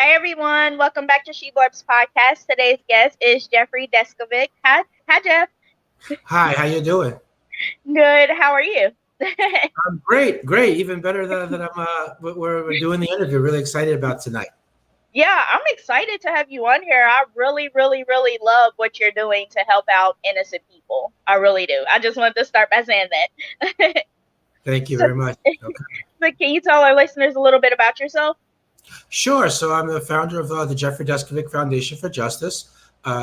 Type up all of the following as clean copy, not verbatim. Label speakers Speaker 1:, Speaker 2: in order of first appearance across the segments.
Speaker 1: Hi, everyone. Welcome back to She Borbs Podcast. Today's guest is Jeffrey Deskovic. Hi, Jeff.
Speaker 2: Hi, how you doing?
Speaker 1: Good. How are you?
Speaker 2: I'm great, great. Even better that we're doing the interview. Really excited about tonight.
Speaker 1: Yeah, I'm excited to have you on here. I really, really, really love what you're doing to help out innocent people. I really do. I just wanted to start by saying that.
Speaker 2: Thank you
Speaker 1: so,
Speaker 2: very much. Okay.
Speaker 1: so, can you tell our listeners a little bit about yourself?
Speaker 2: Sure. So I'm the founder of the Jeffrey Deskovic Foundation for Justice.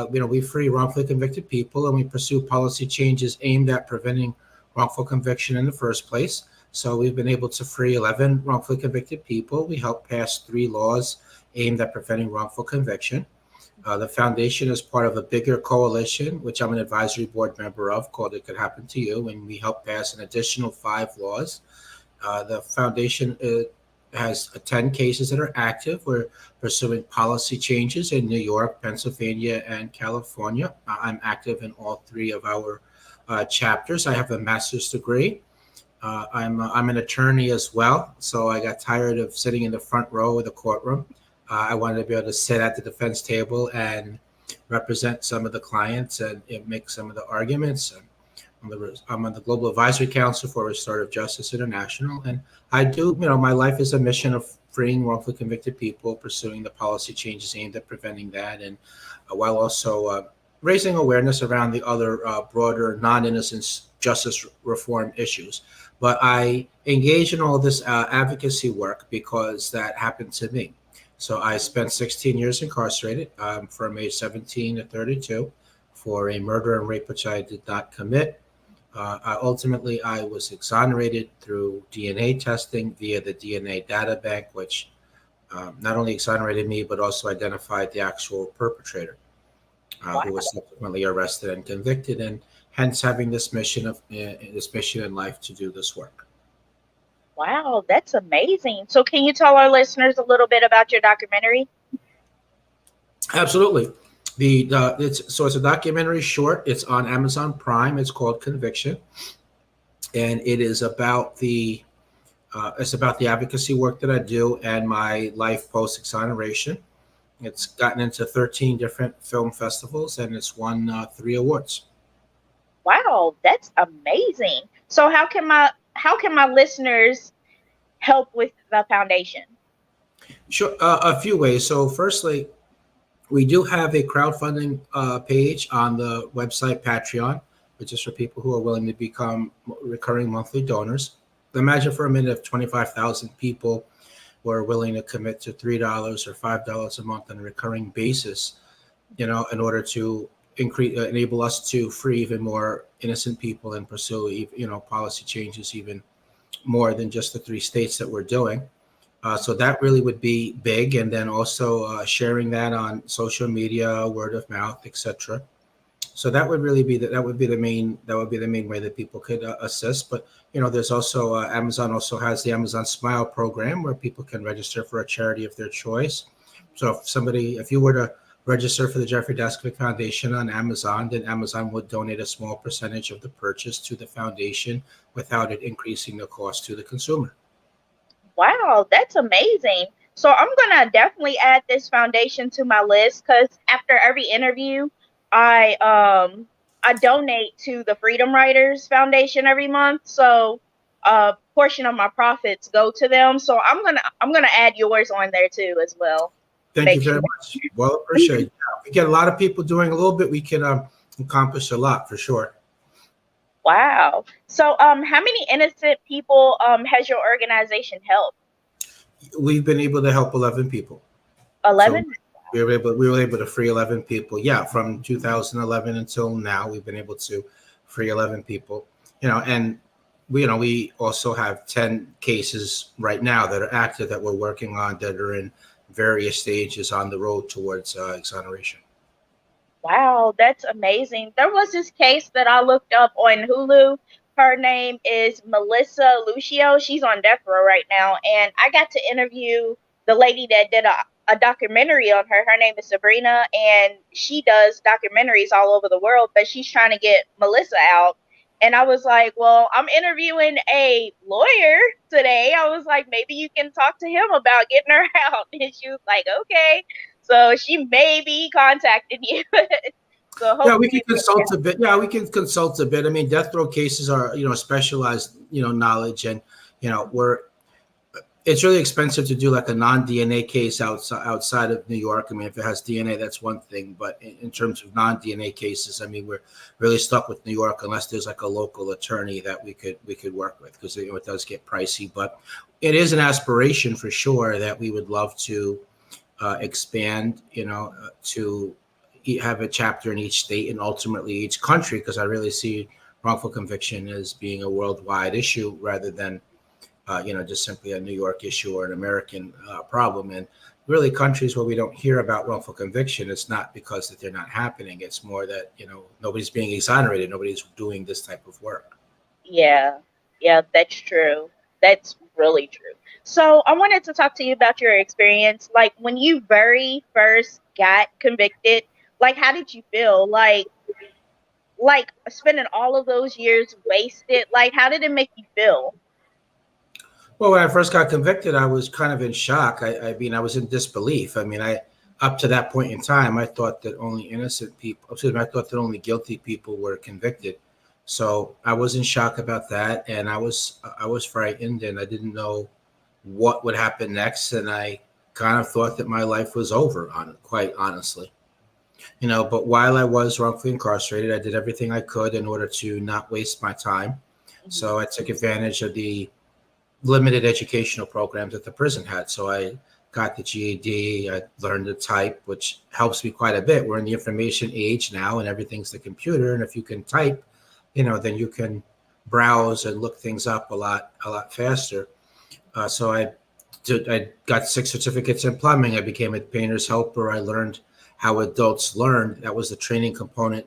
Speaker 2: We free wrongfully convicted people, and we pursue policy changes aimed at preventing wrongful conviction in the first place. So we've been able to free 11 wrongfully convicted people. We helped pass 3 laws aimed at preventing wrongful conviction. The foundation is part of a bigger coalition, which I'm an advisory board member of, called It Could Happen to You, and we helped pass an additional 5 laws. The foundation has 10 cases that are active. We're pursuing policy changes in New York, Pennsylvania, and California. I'm active in all 3 of our chapters. I have a master's degree. I'm an attorney as well, so I got tired of sitting in the front row of the courtroom. I wanted to be able to sit at the defense table and represent some of the clients and make some of the arguments. I'm on the Global Advisory Council for Restorative Justice International, and I do, my life is a mission of freeing wrongfully convicted people, pursuing the policy changes aimed at preventing that, and while also raising awareness around the other broader non-innocence justice reform issues. But I engage in all this advocacy work because that happened to me. So I spent 16 years incarcerated from age 17 to 32 for a murder and rape which I did not commit. Ultimately, I was exonerated through DNA testing via the DNA data bank, which not only exonerated me, but also identified the actual perpetrator,
Speaker 1: Wow.
Speaker 2: who was subsequently arrested and convicted, and hence having this mission in life to do this work.
Speaker 1: Wow, that's amazing. So, can you tell our listeners a little bit about your documentary?
Speaker 2: Absolutely. It's a documentary short. It's on Amazon Prime. It's called Conviction, and it is about the advocacy work that I do and my life post exoneration. It's gotten into 13 different film festivals and it's won 3 awards.
Speaker 1: Wow, that's amazing. So, how can my listeners help with the foundation?
Speaker 2: Sure, a few ways. So, firstly, we do have a crowdfunding page on the website Patreon, which is for people who are willing to become recurring monthly donors. Imagine for a minute if 25,000 people were willing to commit to $3 or $5 a month on a recurring basis, in order to enable us to free even more innocent people and pursue, policy changes even more than just the 3 states that we're doing. So that really would be big, and then also sharing that on social media, word of mouth, etc. So that would really be the main way that people could assist. But there's also Amazon also has the Amazon Smile program where people can register for a charity of their choice. So if you were to register for the Jeffrey Deskovic Foundation on Amazon, then Amazon would donate a small percentage of the purchase to the foundation without it increasing the cost to the consumer.
Speaker 1: Wow, that's amazing. So, I'm gonna definitely add this foundation to my list because after every interview, I I donate to the Freedom Writers Foundation every month. So, a portion of my profits go to them. So, I'm gonna add yours on there too as well to
Speaker 2: Thank you
Speaker 1: make sure.
Speaker 2: very much. Well, appreciate it. Yeah, we get a lot of people doing a little bit. We can accomplish a lot for sure.
Speaker 1: Wow. So, how many innocent people has your organization helped?
Speaker 2: We've been able to help 11 people. So
Speaker 1: 11.
Speaker 2: we were able to free 11 people. Yeah, from 2011 until now, we've been able to free 11 people. And we also have 10 cases right now that are active that we're working on that are in various stages on the road towards exoneration.
Speaker 1: Wow, that's amazing. There was this case that I looked up on Hulu. Her name is Melissa Lucio. She's on death row right now. And I got to interview the lady that did a documentary on her. Her name is Sabrina, and she does documentaries all over the world, but she's trying to get Melissa out. And I was like, well, I'm interviewing a lawyer today. I was like, maybe you can talk to him about getting her out. And she was like, okay. So she maybe contacted you. So
Speaker 2: Yeah, we
Speaker 1: hopefully
Speaker 2: can
Speaker 1: it works
Speaker 2: consult a bit. Yeah, we can consult a bit. I mean, death row cases are, specialized, knowledge, and we're it's really expensive to do like a non-DNA case outside of New York. I mean, if it has DNA, that's one thing, but in terms of non-DNA cases, I mean, we're really stuck with New York unless there's like a local attorney that we could work with, because it does get pricey. But it is an aspiration for sure that we would love to expand, to have a chapter in each state and ultimately each country, because I really see wrongful conviction as being a worldwide issue rather than just simply a New York issue or an American problem. And really, countries where we don't hear about wrongful conviction, it's not because that they're not happening. It's more that nobody's being exonerated, nobody's doing this type of work.
Speaker 1: Yeah, yeah, that's true. That's really true. So I wanted to talk to you about your experience. Like when you very first got convicted, like how did you feel? Like spending all of those years wasted. Like how did it make you feel?
Speaker 2: Well, when I first got convicted, I was kind of in shock. I mean, I was in disbelief. I mean, I up to that point in time, I thought that only innocent people, excuse me, I thought that only guilty people were convicted. So I was in shock about that, and I was frightened, and I didn't know what would happen next, and I kind of thought that my life was over, on quite honestly. But while I was wrongfully incarcerated, I did everything I could in order to not waste my time.
Speaker 1: Mhm.
Speaker 2: So I took advantage of the limited educational programs that the prison had. So I got the GED. I learned to type, which helps me quite a bit. We're in the information age now, and everything's the computer. And if you can type, then you can browse and look things up a lot faster. So I got 6 certificates in plumbing. I became a painter's helper. I learned how adults learn. That was the training component,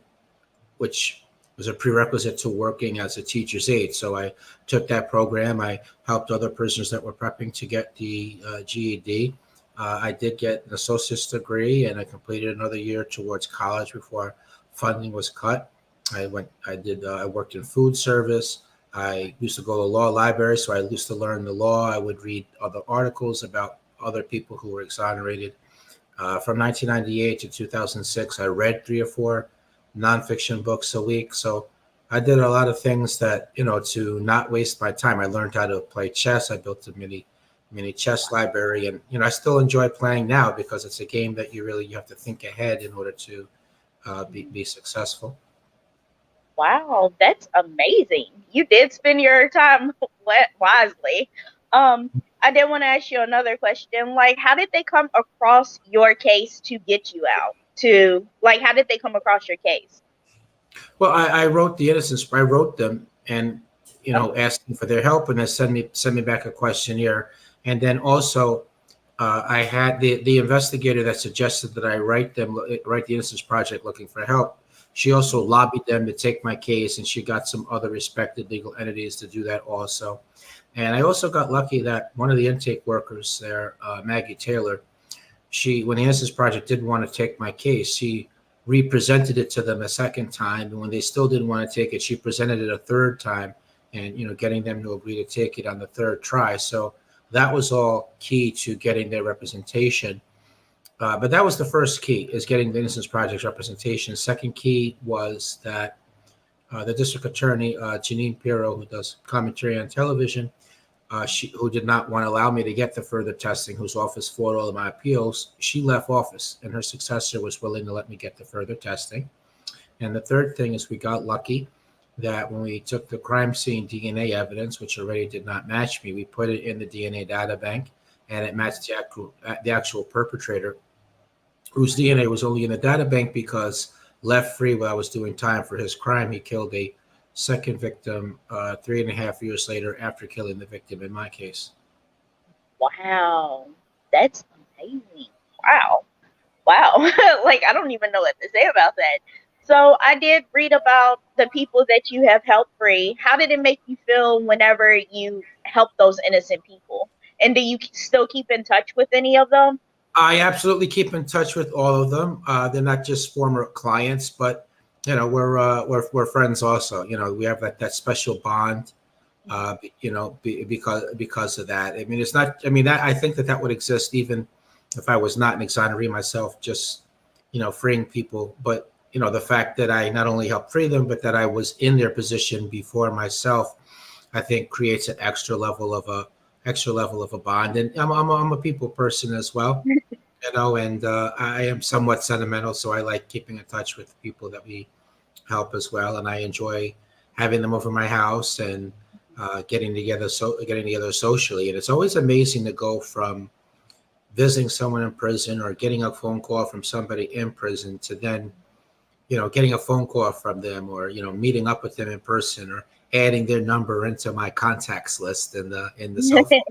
Speaker 2: which was a prerequisite to working as a teacher's aide. So I took that program. I helped other prisoners that were prepping to get the GED. I did get an associate's degree, and I completed another year towards college before funding was cut. I worked in food service. I used to go to law library, so I used to learn the law. I would read other articles about other people who were exonerated. From 1998 to 2006, I read 3 or 4 nonfiction books a week. So I did a lot of things that, to not waste my time. I learned how to play chess. I built a mini chess library, and I still enjoy playing now because it's a game that you have to think ahead in order to be successful.
Speaker 1: Wow, that's amazing. You did spend your time wisely. I did want to ask you another question. Like, how did they come across your case to get you out? To like, how did they come across your case?
Speaker 2: Well, I wrote the innocence. I wrote them and
Speaker 1: Oh,
Speaker 2: asking for their help, and then send me back a questionnaire. And then also, I had the investigator that suggested that I write the Innocence Project looking for help. She also lobbied them to take my case, and she got some other respected legal entities to do that also. And I also got lucky that one of the intake workers there, Maggie Taylor, when the Innocence Project didn't want to take my case, she represented it to them a second time, and when they still didn't want to take it, she presented it a third time, and getting them to agree to take it on the third try. So that was all key to getting their representation. But that was the first key, is getting the Innocence Project's representation. The second key was that the district attorney, Janine Pirro, who does commentary on television, who did not want to allow me to get the further testing, whose office fought all of my appeals, she left office, and her successor was willing to let me get the further testing. And the third thing is we got lucky that when we took the crime scene DNA evidence, which already did not match me, we put it in the DNA data bank, and it matched the actual perpetrator, whose DNA was only in the data bank because left free while I was doing time for his crime, he killed a second victim 3.5 years later after killing the victim in my case.
Speaker 1: wow, that's amazing. Wow, wow. Like, I don't even know what to say about that. So, I did read about the people that you have helped free. How did it make you feel whenever you help those innocent people? And do you still keep in touch with any of them?
Speaker 2: I absolutely keep in touch with all of them. They're not just former clients, but we're friends also. We have that special bond. Because of that. I mean, it's not. I mean, that I think that would exist even if I was not an exoneree myself, just freeing people. But the fact that I not only helped free them, but that I was in their position before myself, I think creates an extra level of a bond. And I'm a people person as well, and I am somewhat sentimental, so I like keeping in touch with people that we help as well, and I enjoy having them over my house and getting together socially. And it's always amazing to go from visiting someone in prison or getting a phone call from somebody in prison to then getting a phone call from them, or meeting up with them in person, or adding their number into my contacts list in the cell phone.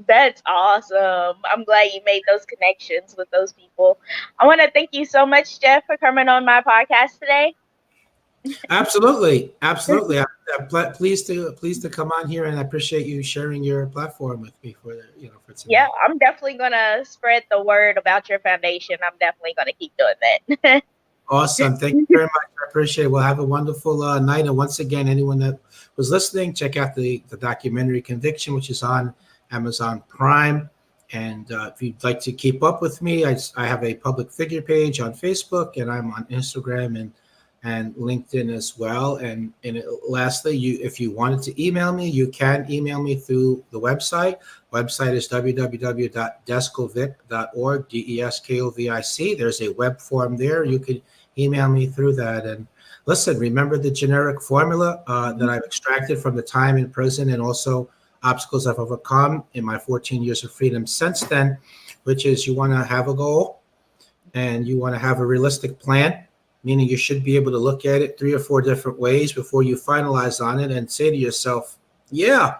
Speaker 1: That's awesome. I'm glad you made those connections with those people. I want to thank you so much, Jeff, for coming on my podcast today.
Speaker 2: Absolutely, absolutely. I'm pleased to come on here, and I appreciate you sharing your platform with me for
Speaker 1: Yeah,
Speaker 2: tonight.
Speaker 1: I'm definitely going to spread the word about your foundation. I'm definitely going to keep doing that.
Speaker 2: Awesome. Thank you very much. I appreciate it. Well, have a wonderful night. And once again, anyone that was listening, check out the documentary Conviction, which is on Amazon Prime. And if you'd like to keep up with me, I have a public figure page on Facebook, and I'm on Instagram and LinkedIn as well. And lastly, if you wanted to email me, you can email me through the website. Website is www.deskovic.org, Deskovic. There's a web form there. You could email me through that. And listen, remember the generic formula that I've extracted from the time in prison, and also obstacles I've overcome in my 14 years of freedom since then, which is you want to have a goal and you want to have a realistic plan, meaning you should be able to look at it 3 or 4 different ways before you finalize on it and say to yourself, yeah,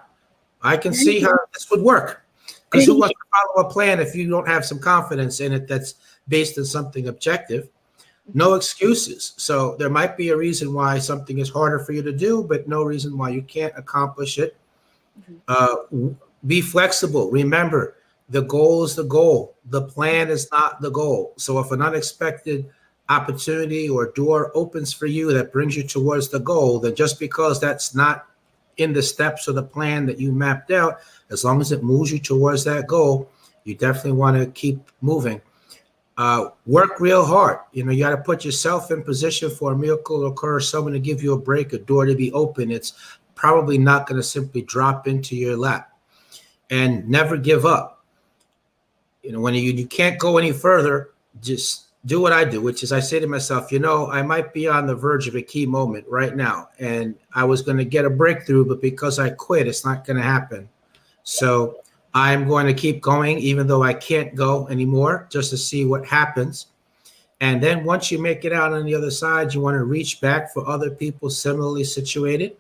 Speaker 2: I can see how this would work. Because who wants to follow a plan if you don't have some confidence in it that's based on something objective? No excuses. So there might be a reason why something is harder for you to do, but no reason why you can't accomplish it. Uh, be flexible. Remember, the goal is the goal. The plan is not the goal. So if an unexpected opportunity or door opens for you that brings you towards the goal, then just because that's not in the steps of the plan that you mapped out, as long as it moves you towards that goal, you definitely want to keep moving. Work real hard. You got to put yourself in position for a miracle to occur, someone to give you a break, a door to be open. It's probably not going to simply drop into your lap. And never give up. When you can't go any further, just do what I do, which is I say to myself, I might be on the verge of a key moment right now, and I was going to get a breakthrough, but because I quit, it's not going to happen. So I'm going to keep going, even though I can't go anymore, just to see what happens. And then once you make it out on the other side, you want to reach back for other people similarly situated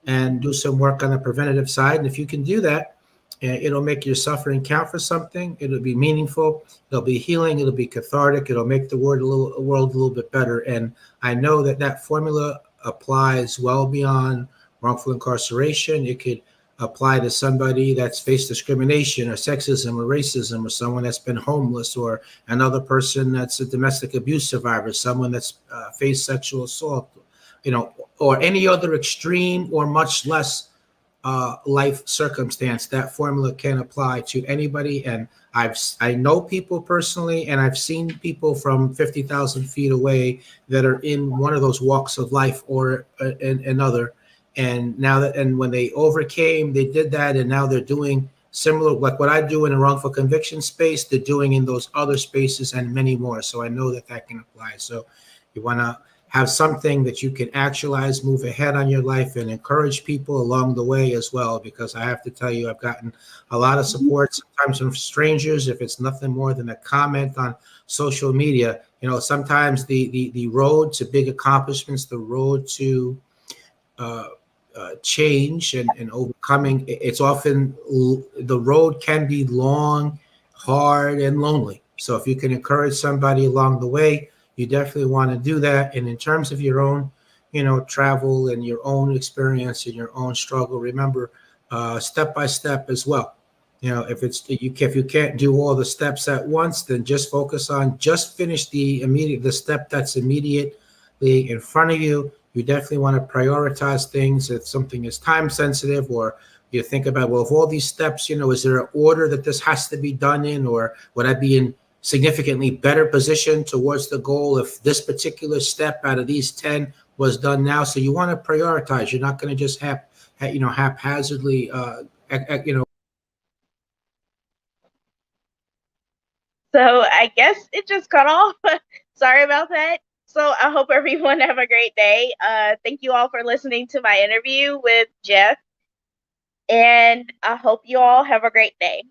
Speaker 2: and do some work on the preventative side. And if you can do that, it'll make your suffering count for something. It'll be meaningful. It'll be healing. It'll be cathartic. It'll make the world a little bit better. And I know that formula applies well beyond wrongful incarceration. It could apply to somebody that's faced discrimination or sexism or racism, or someone that's been homeless, or another person that's a domestic abuse survivor, someone that's faced sexual assault, or any other extreme or much less life circumstance. That formula can apply to anybody. And I know people personally, and I've seen people from 50,000 feet away that are in one of those walks of life or another. And when they overcame, they did that, and now they're doing similar, like what I do in a wrongful conviction space, they're doing in those other spaces and many more. So I know that can apply. So you want to have something that you can actualize, move ahead on your life, and encourage people along the way as well. Because I have to tell you, I've gotten a lot of support, sometimes from strangers, if it's nothing more than a comment on social media. Sometimes the road to big accomplishments, the road to change and overcoming, it's often, the road can be long, hard, and lonely. So if you can encourage somebody along the way, you definitely want to do that. And in terms of your own, travel and your own experience and your own struggle, remember, step by step as well. If you can't do all the steps at once, then just focus on just finish the step that's immediate in front of you. You definitely want to prioritize things if something is time sensitive, or you think about, well, of all these steps, is there an order that this has to be done in, or would I be in significantly better position towards the goal if this particular step out of these 10 was done now? So you want to prioritize. You're not going to just haphazardly,
Speaker 1: So I guess it just cut off. Sorry about that. So I hope everyone have a great day. Thank you all for listening to my interview with Jeff, and I hope you all have a great day.